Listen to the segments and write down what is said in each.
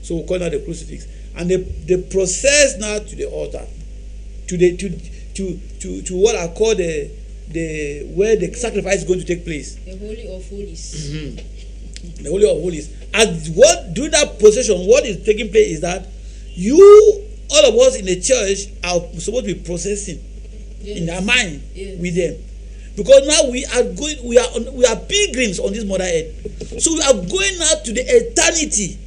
So we call that the crucifix. And they process now to the altar, to what I call the where the sacrifice is going to take place. The Holy of Holies. Mm-hmm. The Holy of Holies. And during that procession, what is taking place is that all of us in the church are supposed to be processing in our mind with them. Because now we are pilgrims on this mother earth. So we are going out to the eternity.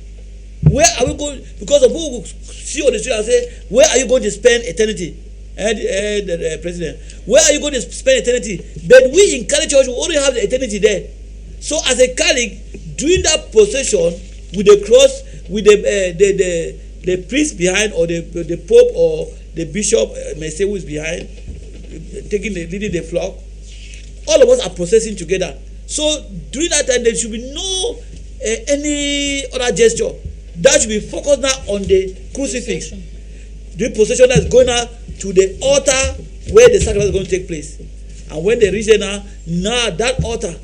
Where are we going? Because of who see on the street and say, where are you going to spend eternity? The president, where are you going to spend eternity? But we in Catholic Church, we already have the eternity there. So as a Catholic, during that procession with the cross, with the priest behind, or the pope or the bishop, may say, who is behind, leading the flock, all of us are processing together. So during that time, there should be no any other gesture. That should be focused now on the crucifix. The procession that is going out to the altar where the sacrifice is going to take place. And when they reach there now that altar,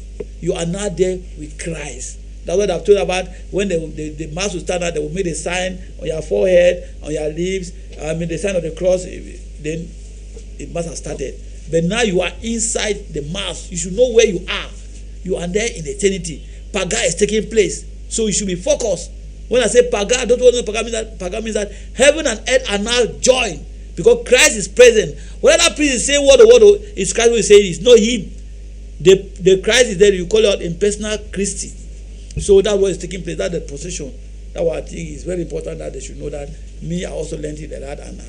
you are now there with Christ. That's what I've told about. When the mass will stand out, they will make a sign on your forehead, on your lips, the sign of the cross. Then it must have started. But now you are inside the mass. You should know where you are. You are there in eternity. Paga is taking place. So you should be focused. When I say Paga, don't know Paga means that heaven and earth are now joined. Because Christ is present. Whatever priest is saying word, it's Christ who is saying, it's not him. The Christ is there. You call it impersonal Christi. So that's what is taking place. That's the procession. That's what I think is very important, that they should know that. Me, I also learned it like that, and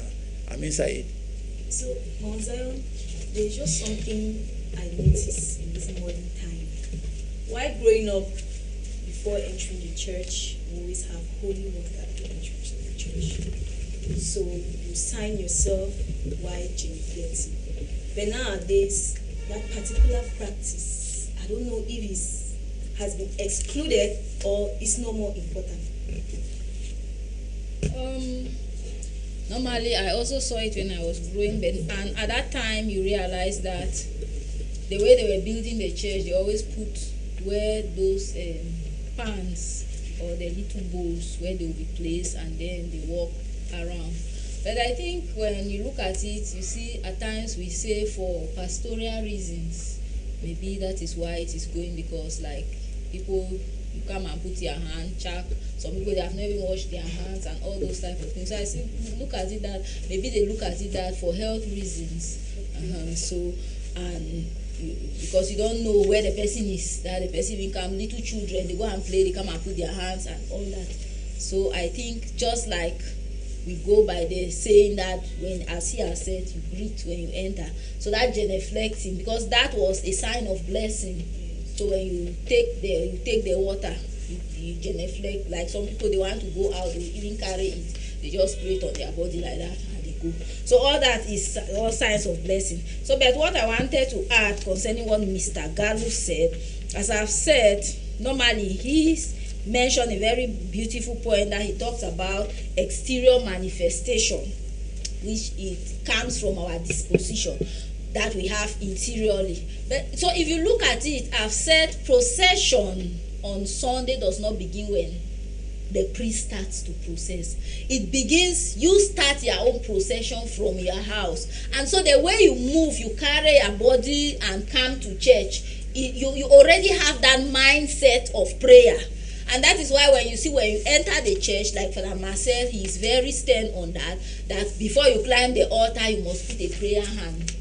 I'm inside it. So, Mount Zion, there's just something I noticed in this modern time. While growing up, before entering the church, we always have holy water at the entrance of the church. So you sign yourself while genuflecting. But nowadays, that particular practice, I don't know if it has been excluded or it's no more important. Normally, I also saw it when I was growing, and at that time, you realize that the way they were building the church, they always put where those pans or the little bowls where they will be placed, and then they walk around. But I think when you look at it, you see at times we say for pastoral reasons, maybe that is why it is going, because like people, you come and put your hand, check. Some people, they have never even washed their hands and all those type of things. So I see, look at it that maybe they look at it that for health reasons. Because you don't know where the person is, that the person will come, little children, they go and play, they come and put their hands and all that. So I think just like we go by the saying that when, as he has said, you greet when you enter. So that genuflecting, because that was a sign of blessing. So when you take the water, you genuflect. Like some people, they want to go out, they even carry it. They just spray it on their body like that and they go. So all that is all signs of blessing. So but what I wanted to add concerning what Mr. Gallo said, as I've said, normally he's mentioned a very beautiful point that he talks about exterior manifestation, which it comes from our disposition that we have interiorly. But so if you look at it, I've said procession on Sunday does not begin when the priest starts to process. It begins, you start your own procession from your house. And so the way you move, you carry your body and come to church, you already have that mindset of prayer. And that is why when you enter the church, like Father Marcel, he is very stern on that before you climb the altar, you must put a prayer hand.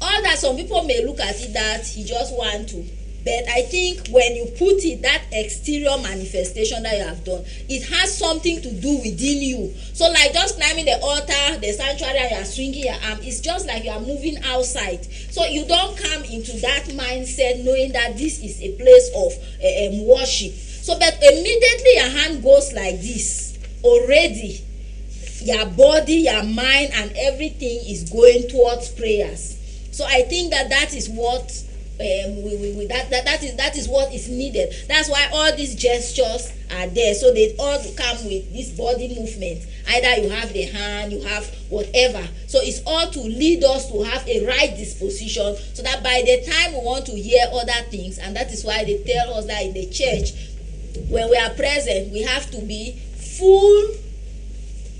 All that, some people may look at it that he just want to. But I think when you put it, that exterior manifestation that you have done, it has something to do within you. So like just climbing the altar, the sanctuary, and you are swinging your arm, it's just like you are moving outside. So you don't come into that mindset knowing that this is a place of worship. So but immediately your hand goes like this, already your body, your mind, and everything is going towards prayers. So I think that is what that is what is needed. That's why all these gestures are there. So they all come with this body movement. Either you have the hand, you have whatever. So it's all to lead us to have a right disposition, so that by the time we want to hear other things, and that is why they tell us that in the church, when we are present, we have to be full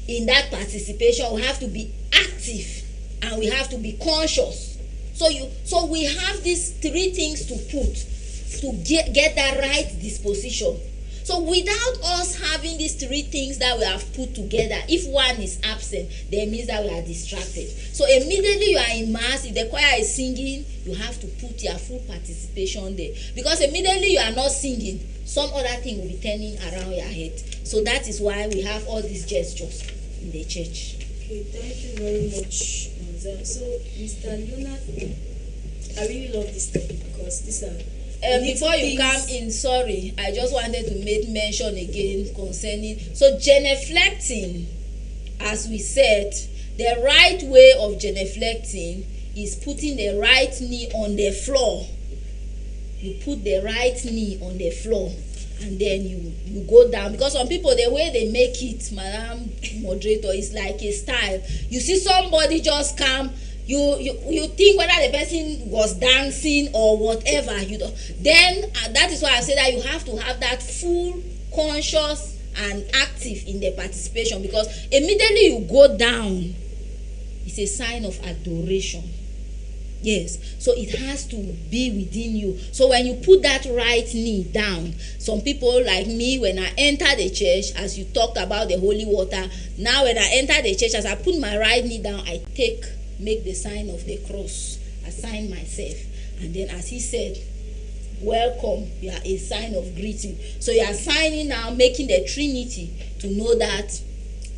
in that participation. We have to be active and we have to be conscious. So we have these three things to put to get that right disposition. So without us having these three things that we have put together, if one is absent, then it means that we are distracted. So immediately you are in mass, if the choir is singing, you have to put your full participation there. Because immediately you are not singing, some other thing will be turning around your head. So that is why we have all these gestures in the church. Okay, thank you very much, Mazel. So, Mr. Leonard, I really love this topic because these are before you come in, sorry, I just wanted to make mention again concerning, so genuflecting, as we said, the right way of genuflecting is putting the right knee on the floor. You put the right knee on the floor and then you go down, because some people, the way they make it, Madam Moderator, is like a style. You see somebody just come, you think whether the person was dancing or whatever, then that is why I say that you have to have that full conscious and active in the participation, because immediately you go down, it's a sign of adoration. Yes, so it has to be within you. So when you put that right knee down, some people like me, when I enter the church, as you talked about the holy water, now when I enter the church, as I put my right knee down, I make the sign of the cross, I sign myself, and then as he said, welcome, you are a sign of greeting. So you are signing now, making the Trinity to know that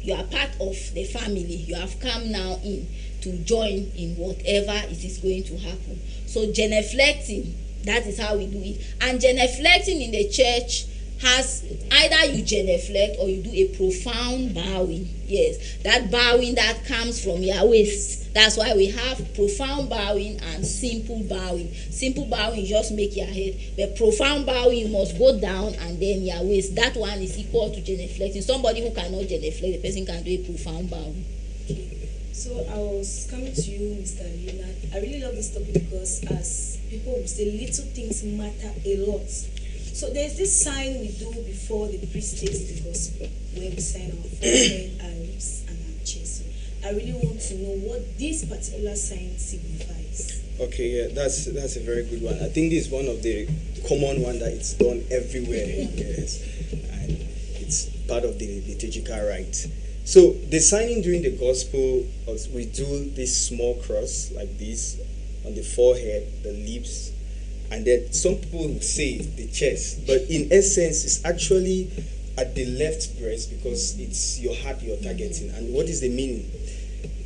you are part of the family. You have come now in to join in whatever it is going to happen. So genuflecting, that is how we do it. And genuflecting in the church has either you genuflect or you do a profound bowing. Yes, that bowing that comes from your waist. That's why we have profound bowing and simple bowing. Simple bowing, you just make your head. But profound bowing, you must go down and then your waist. That one is equal to genuflecting. Somebody who cannot genuflect, the person can do a profound bowing. Okay. So I was coming to you, Mr. Leonard. I really love this topic because, as people will say, little things matter a lot. So there's this sign we do before the priest takes the gospel, where we sign our forehead, our lips, and our chest. So I really want to know what this particular sign signifies. Okay, yeah, that's a very good one. I think this is one of the common one that it's done everywhere. Yes, and it's part of the liturgical rite. So the signing during the gospel, we do this small cross like this on the forehead, the lips, and then some people will say the chest, but in essence it's actually at the left breast, because it's your heart you're targeting. And what is the meaning?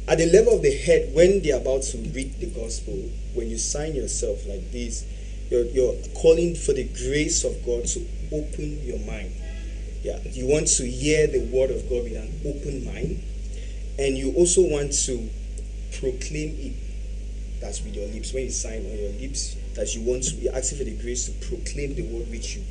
At the level of the head, when they're about to read the gospel, when you sign yourself like this, you're calling for the grace of God to open your mind. Yeah, you want to hear the word of God with an open mind, and you also want to proclaim it. That's with your lips. When you sign on your lips, that you want to be asking for the grace to proclaim the word which you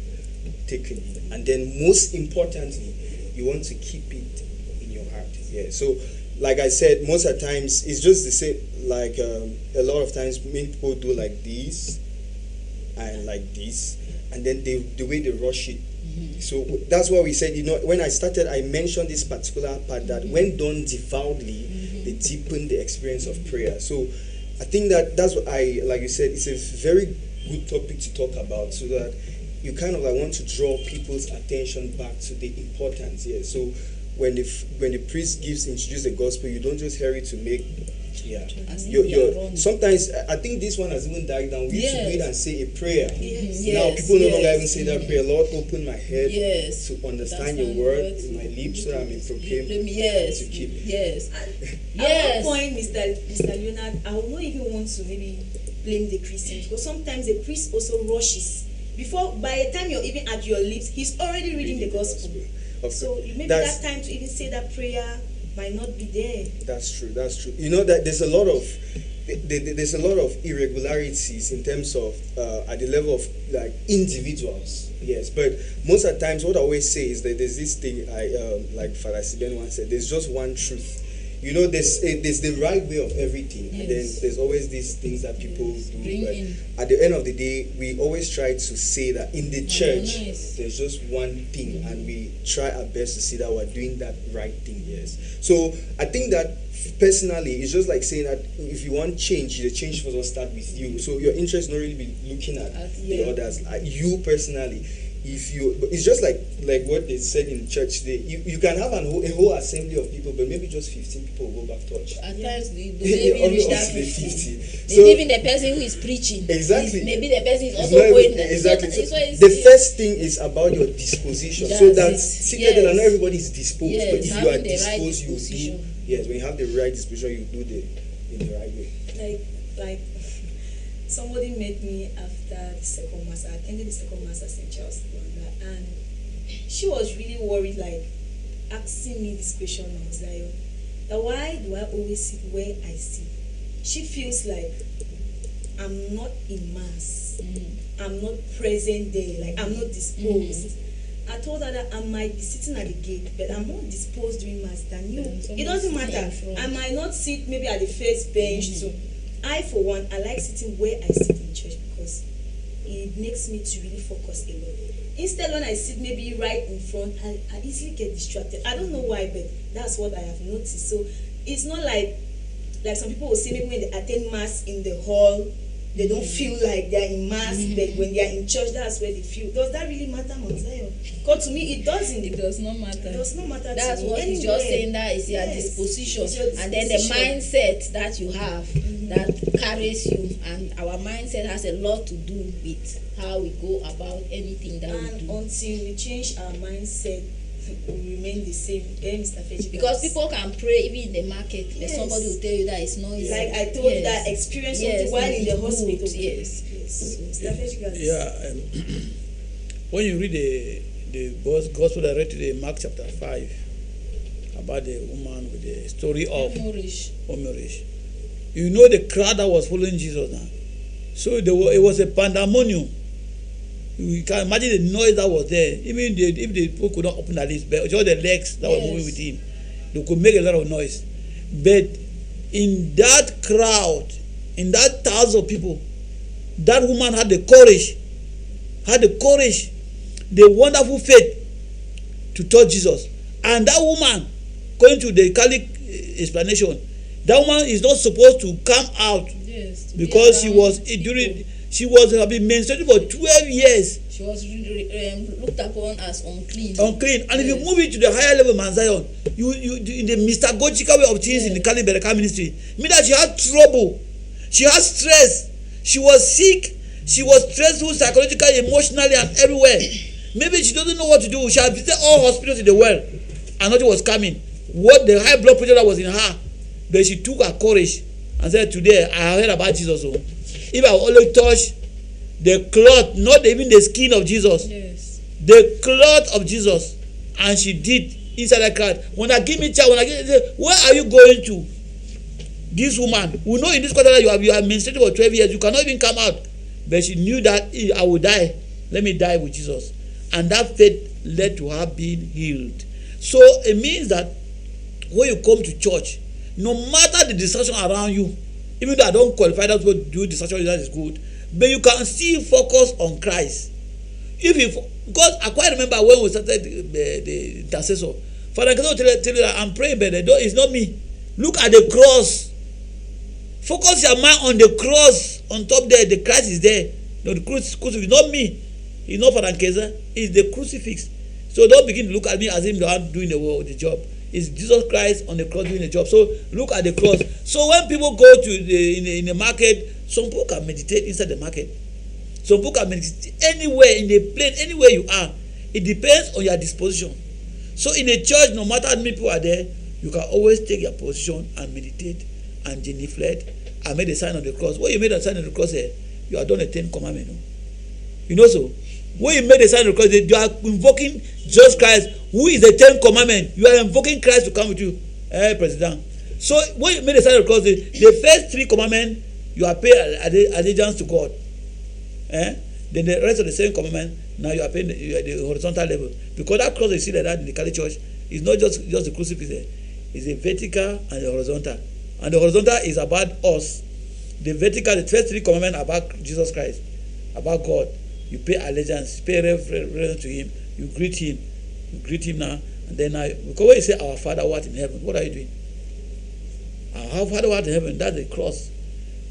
taken. And then most importantly, you want to keep it in your heart. Yeah. So like I said, most of the times it's just the same. Like a lot of times, many people do like this and like this, and then the way they rush it. So that's why we said, when I started, I mentioned this particular part that when done devoutly, they deepen the experience of prayer. So I think that's what like you said, it's a very good topic to talk about, so that you kind of want to draw people's attention back to the importance here. So when the priest introduce the gospel, you don't just hurry to make. Yeah, sometimes I think this one has even died down. We used to do it and say a prayer. Now people no longer even say that prayer. Lord, open my head to understand your word, my lips, so that I may proclaim to keep. At one point, Mr. Leonard, I will not even want to maybe blame the Christians, because sometimes the priest also rushes. By the time you're even at your lips, he's already reading the gospel. So maybe that time to even say that prayer might not be there. That's true. That there's a lot of irregularities in terms of at the level of like individuals. Yes, but most of the times, what I always say is that there's this thing like Father Siben once said. There's just one truth. you know, there's the right way of everything, and then Yes. there's always these things that people do. Bring But in. at the end of the day, we always try to say that in the church nice. there's just one thing, and we try our best to see that we're doing that right thing. Yes. So I think that personally, it's just like saying that if you want change, the change first will start with you. So your interest not really be looking at the others. Like you personally, if you, it's just like what they said in church today. You can have a whole assembly of people, but maybe just 15 people will go back to church. At times they don't even reach that 50. So Maybe even the person who is preaching. exactly. Maybe the person is It's also not going. even- exactly. So it's- The first thing is about your disposition. So That's that's it. secret that Yes. not everybody is disposed, Yes, but if you are having the right disposed, you do. disposition. Yes, when you have the right disposition, you do in the right way. Like somebody met me after the second mass. I attended the second mass at St. Charles, Rwanda, and she was really worried, like asking me this question on Zion. That why do I always sit where I sit? She feels like I'm not in mass. I'm not present there. Like I'm not disposed. I told her that I might be sitting at the gate, but I'm more disposed during mass than you. It doesn't matter. I might not sit maybe at the first bench too. I, for one, I like sitting where I sit in church because it makes me to really focus a lot. Instead, when I sit maybe right in front, I easily get distracted. I don't know why, but that's what I have noticed. So it's not like some people will say maybe when they attend mass in the hall, they don't feel like they're in mass, but when they're in church, that's where they feel. Does that really matter, Mount Zion? Because to me, it doesn't. It does not matter. It does not matter. That's to me. what he's Anywhere. just saying. That is your Yes, disposition, it's your and then the disposition. mindset that you have that carries you. And our mindset has a lot to do with how we go about anything that we And do. until we change our mindset, we remain the same. Mr. Feji, Because people can pray even in the market, but Yes. somebody will tell you that it's noisy. like I told you that experience something while in the it's hospital. good, yes. Yes. Mr. Feji, guys. Yeah, when you read the gospel that I read today, Mark chapter 5, about the woman with the story of Moorish. Omerish, you know the crowd that was following Jesus now. So it was a pandemonium. You can imagine the noise that was there. Even if the people could not open their lips, but just the legs that was moving with him, they could make a lot of noise. But in that crowd, in that thousands of people, that woman had the courage, the wonderful faith to touch Jesus. And that woman, going to the Catholic explanation, that woman is not supposed to come out because she was have been menstruating for 12 years. She was looked upon as unclean. And if you move it to the higher level, Man Zion, you in the mystagogical way of things in the Catholic Berakah ministry, mean that she had trouble, she had stress, she was sick, she was stressful psychologically, emotionally, and everywhere. Maybe she doesn't know what to do. She had visited all hospitals in the world, and nothing was coming. What the high blood pressure that was in her, but she took her courage and said, "Today I heard about Jesus. So if I only touch the cloth, not even the skin of Jesus, the cloth of Jesus," and she did inside that crowd. When I give me child, where are you going to? This woman, we know in this quarter that you have menstruated for 12 years, you cannot even come out. But she knew that I will die. Let me die with Jesus. And that faith led to her being healed. So it means that when you come to church, no matter the distraction around you, even though I don't qualify that to do distraction, that is good, but you can still focus on Christ. Because I quite remember when we started the intercessor, Father, I cannot tell you that I'm praying, but it's not me. Look at the cross. Focus your mind on the cross. On top there, the Christ is there. No, the crucifix, not me. It's not Father Keza. It's the crucifix. So don't begin to look at me as if I'm doing the job. It's Jesus Christ on the cross doing the job. So look at the cross. So when people go to in the market, some people can meditate inside the market. Some people can meditate anywhere in the plane, anywhere you are. It depends on your disposition. So in a church, no matter how many people are there, you can always take your position and meditate and genuflect and make the sign of the cross. When you made the sign of the cross, you are done a 10 commandment. No? You know so? When you made the sign of the cross, you are invoking Jesus Christ, who is the 10th commandment. You are invoking Christ to come with you, President. So when you made the sign of the cross, the first 3 commandments, you are paying allegiance to God. Then the rest of the 7th commandment, now you are paying the horizontal level. Because that cross you see like that in the Catholic Church is not just the crucifix there. is a vertical and a horizontal. And the horizontal is about us. The vertical, the first three commandments about Jesus Christ, about God. You pay allegiance, pay reverence to him, you greet him now, and then because when you say our Father who art in heaven, what are you doing? Our Father who art in heaven, that's the cross.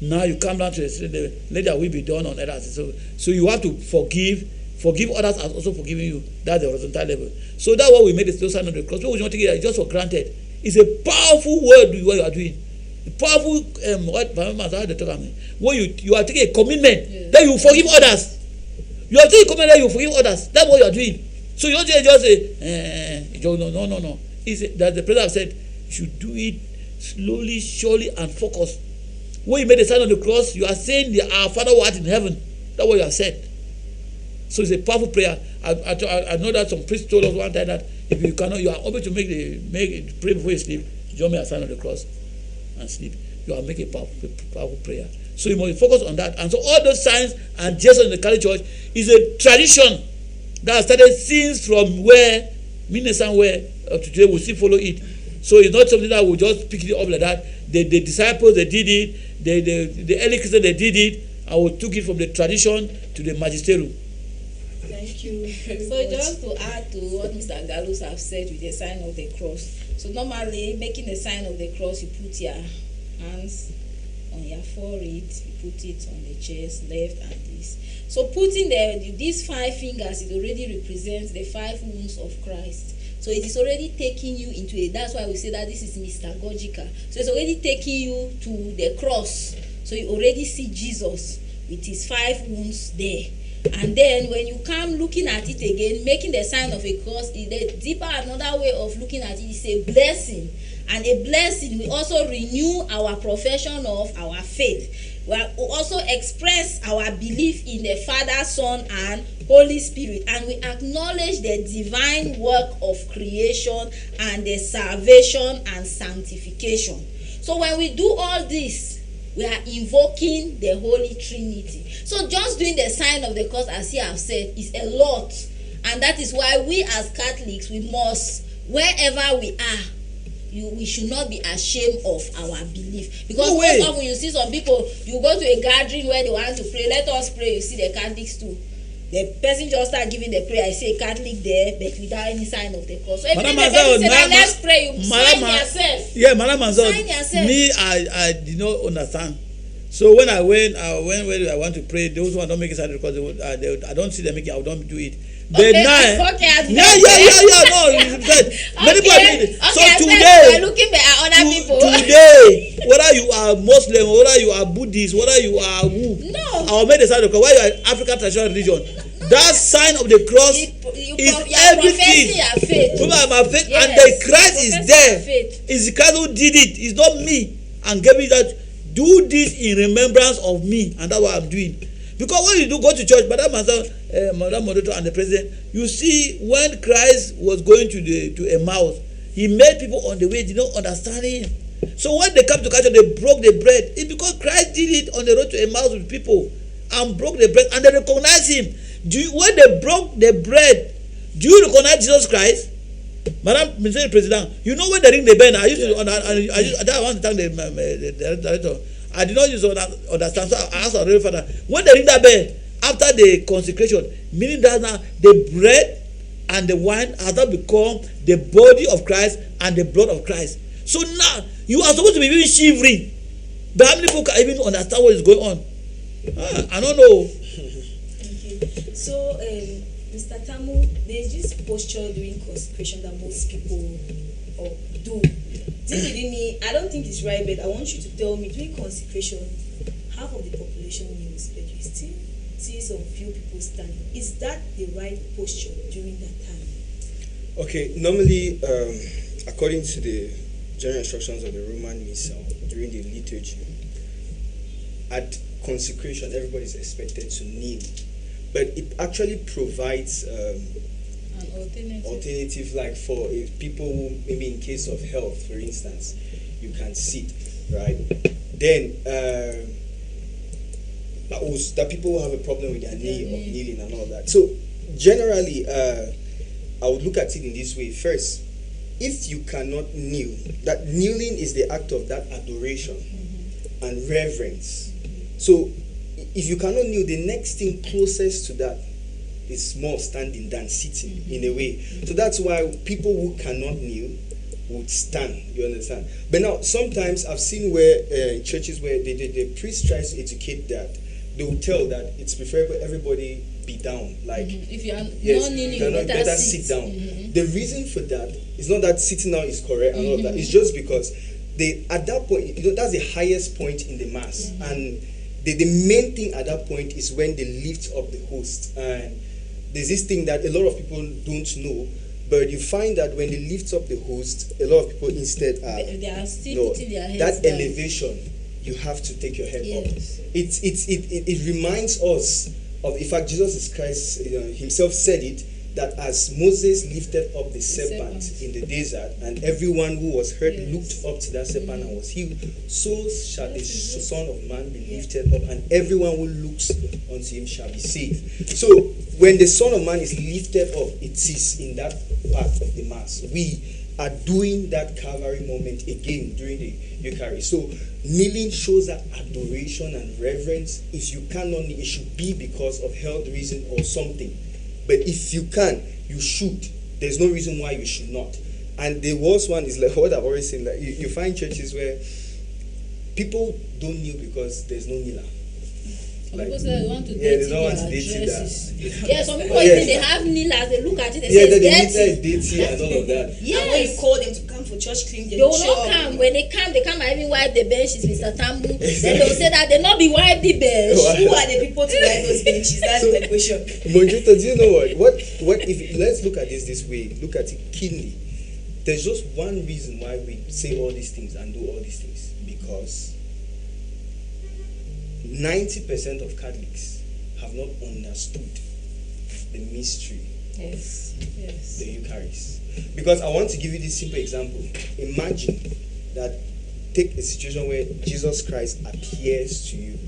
Now you come down to the street, let that will be done on others. So you have to forgive others as also forgiving you. That's the horizontal level. So that's what we made the sign on the cross. People want to take it just for granted. It's a powerful word what you are doing. A powerful when you are taking a commitment that you forgive others. You are taking a commitment that you forgive others. That's what you are doing. So you don't just say no. That the president said you should do it slowly, surely, and focus. When you made the sign on the cross, you are saying our Father who art in heaven. That's what you have said. So it's a powerful prayer. I know that some priest told us one time that if you cannot, you are able to pray before you sleep. Join me a sign on the cross and sleep. You are making a powerful prayer. So you must focus on that. And so all those signs and gestures in the Catholic Church is a tradition that started since from where up to today we still follow it. So it's not something that we just pick it up like that. The disciples, they did it. The early Christians, they did it. And we took it from the tradition to the magisterium. Thank you. So just to add to what Mr. Galus have said with the sign of the cross. So normally making the sign of the cross, you put your hands on your forehead, you put it on the chest, left and this. So putting these 5 fingers, it already represents the 5 wounds of Christ. So it is already taking you into it. That's why we say that this is mystagogical. So it's already taking you to the cross. So you already see Jesus with his 5 wounds there. And then when you come looking at it again, making the sign of a cross, the deeper another way of looking at it is a blessing. And a blessing will also renew our profession of our faith. We also express our belief in the Father, Son, and Holy Spirit. And we acknowledge the divine work of creation and the salvation and sanctification. So when we do all this, we are invoking the Holy Trinity. So just doing the sign of the cross, as you have said, is a lot. And that is why we as Catholics, we must, wherever we are, we should not be ashamed of our belief. Because most often you see some people, you go to a gathering where they want to pray, let us pray, you see the Catholics too. The person just start giving the prayer, I say Catholic there, but without any sign of the cross. So if the person say, let's pray, you sign yourself. Yeah, Madam Manzon, sign yourself. Me, I did not understand. So when I went where I want to pray, those who don't make it sign because I don't see them making, I don't do it. No. Many people are doing it. So today, looking at other people. Today, whether you are Muslim, whether you are Buddhist, whether you are I will make the sign of the cross. Whether you are African traditional religion, that sign of the cross is everything. My faith, and the Christ is there. It's the Christ who did it. It's not me, and gave me that. Do this in remembrance of me, and that's what I'm doing. Because when you do go to church, Madam Moderator and the president, you see when Christ was going to Emmaus, he made people on the way did not understand him. So when they come to culture, they broke the bread. It's because Christ did it on the road to Emmaus with people and broke the bread, and they recognize him. When they broke the bread, do you recognize Jesus Christ? Madam President, you know when they ring the bell, I want to thank the director. I did not use to understand, so I asked our Reverend Father, when they ring that bell after the consecration, meaning that now the bread and the wine has now become the body of Christ and the blood of Christ. So now you are supposed to be even shivering. But how many people can even understand what is going on? I don't know. Thank you. So, Mr. Tamu, there's this posture during consecration that most people do. I don't think it's right, but I want you to tell me, during consecration, half of the population kneels, but you still see some few people standing. Is that the right posture during that time? Okay, normally, according to the general instructions of the Roman Missal, during the liturgy, at consecration, everybody is expected to kneel. But it actually provides an alternative, like for if people who, maybe in case of health, for instance, you can sit, right? Then that people will have a problem with their knee or kneeling and all that. So generally, I would look at it in this way. First, if you cannot kneel, that kneeling is the act of that adoration and reverence. So if you cannot kneel, the next thing closest to that is more standing than sitting in a way. So that's why people who cannot kneel would stand. You understand? But now sometimes I've seen where churches where the priest tries to educate that, they will tell that it's preferable everybody be down. Like if you are yes, not kneeling, you you better sit down. The reason for that is not that sitting down is correct and all of that. It's just because they at that point, that's the highest point in the mass, and the main thing at that point is when they lift up the host. And there's this thing that a lot of people don't know, but you find that when they lift up the host, a lot of people instead are they are still putting their heads that down. elevation. You have to take your head up. Yes. It reminds us of, in fact, Jesus Christ himself said it, that as Moses lifted up the serpent in the desert, and everyone who was hurt looked up to that serpent and was healed, so shall the Son of Man be lifted up, and everyone who looks unto him shall be saved. So when the Son of Man is lifted up, it is in that part of the mass. We are doing that Calvary moment again during the Eucharist. So kneeling shows that adoration and reverence. If you cannot kneel, it should be because of health reason or something. But if you can, you should. There's no reason why you should not. And the worst one is like what I've always said, like you find churches where people don't kneel because there's no kneeler. Some people say they want to they date don't want to their date dresses. that. Yeah, some people even they have kneelers, they look at it, they say the it's kneeler is dirty. dirty and all of that. And when you call them to come for church clean, They will not come. When they come and even wipe the benches, Mr. Tambu. Then they will say that they not be wipe the bench. Who are the people to wipe those benches? That's the question. Monjito, do you know what if let's look at this way, look at it keenly. There's just one reason why we say all these things and do all these things, because 90% of Catholics have not understood the mystery of the Eucharist. Because I want to give you this simple example. Imagine that, take a situation where Jesus Christ appears to you.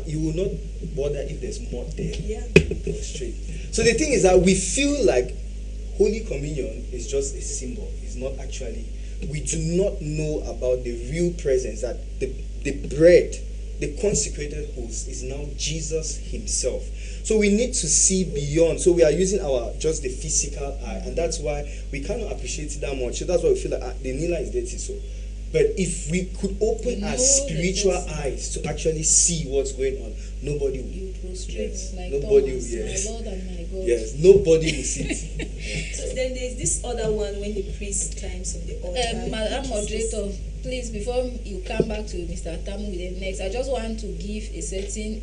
You will not bother if there's mud there. Yeah. You will prostrate. So the thing is that we feel like Holy Communion is just a symbol. It's not actually. We do not know about the real presence, that the bread, the consecrated host, is now Jesus himself. So we need to see beyond. So we are using just the physical eye, and that's why we cannot appreciate it that much. So that's why we feel like the kneeler is dirty. So, but if we could open our spiritual eyes to actually see what's going on, nobody will. You prostrate like Nobody Thomas, will. Yes. my Lord and my God. Yes, nobody will sit. So then there's this other one when the priest climbs on the altar. Madam Moderator, please, before you come back to Mr. Tamu with the next, I just want to give a certain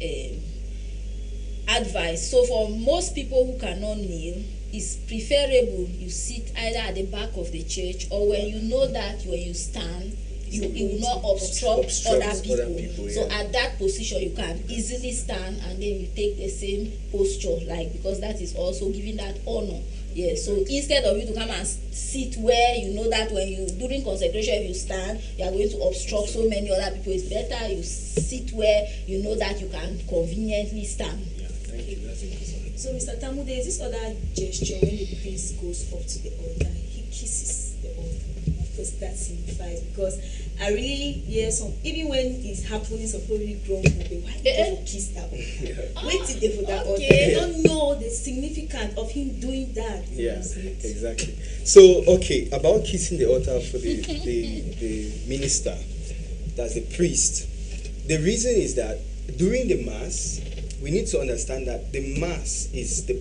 advice. So for most people who cannot kneel, it's preferable you sit either at the back of the church, or when you know that when you stand, you will not obstruct other people. So at that position, you can easily stand, and then you take the same posture, like, because that is also giving that honor. Yeah, so instead of you to come and sit where you know that when you during consecration, if you stand, you are going to obstruct so many other people. It's better you sit where you know that you can conveniently stand. Yeah, thank you. That's interesting. So Mr. Tamu, there is this other gesture when the priest goes up to the altar. He kisses the altar. Because that signifies, because I really hear some, even when it's happening, some people really grumble, why did they kiss that altar? Wait till they for that altar. They don't know the significance of him doing that. Yeah, exactly. So, okay, about kissing the altar for the minister, that's the priest. The reason is that during the Mass, we need to understand that the Mass is the